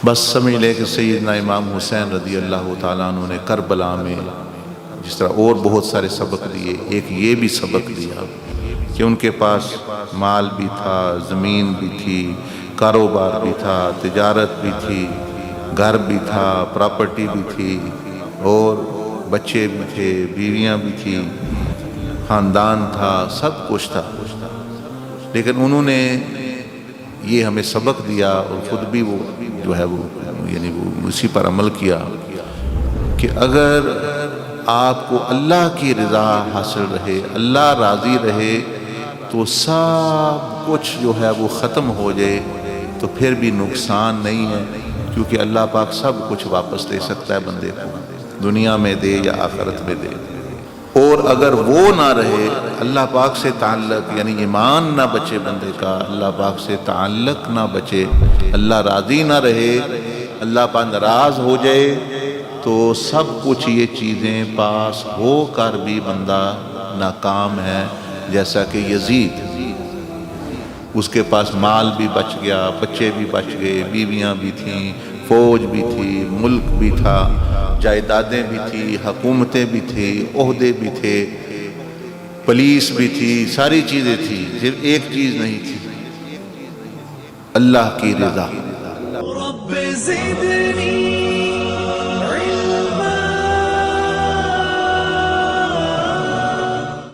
بس سمجھ لے کہ سیدنا امام حسین رضی اللہ تعالیٰ عنہ نے کربلا میں جس طرح اور بہت سارے سبق دیے، ایک یہ بھی سبق دیا کہ ان کے پاس مال بھی تھا، زمین بھی تھی، کاروبار بھی تھا، تجارت بھی تھی، گھر بھی تھا، پراپرٹی بھی تھی، اور بچے بھی تھے، بیویاں بھی تھیں، خاندان تھا، سب کچھ تھا، لیکن انہوں نے یہ ہمیں سبق دیا اور خود بھی وہ جو ہے وہ یعنی وہ اسی پر عمل کیا کہ اگر آپ کو اللہ کی رضا حاصل رہے، اللہ راضی رہے، تو سب کچھ جو ہے وہ ختم ہو جائے تو پھر بھی نقصان نہیں ہے، کیونکہ اللہ پاک سب کچھ واپس دے سکتا ہے بندے کو، دنیا میں دے یا آخرت میں دے۔ اور اگر وہ نہ رہے، اللہ پاک سے تعلق یعنی ایمان نہ بچے بندے کا، اللہ پاک سے تعلق نہ بچے، اللہ راضی نہ رہے، اللہ پاک ناراض ہو جائے، تو سب کچھ یہ چیزیں پاس ہو کر بھی بندہ ناکام ہے۔ جیسا کہ یزید، اس کے پاس مال بھی بچ گیا، بچے بھی بچ گئے، بیویاں بھی تھیں، فوج بھی تھی، ملک بھی تھا، جائیدادیں بھی تھی، حکومتیں بھی تھی، عہدے بھی تھے، پولیس بھی تھی، ساری چیزیں تھی، صرف ایک چیز نہیں تھی، اللہ کی رضا۔ رب زدنی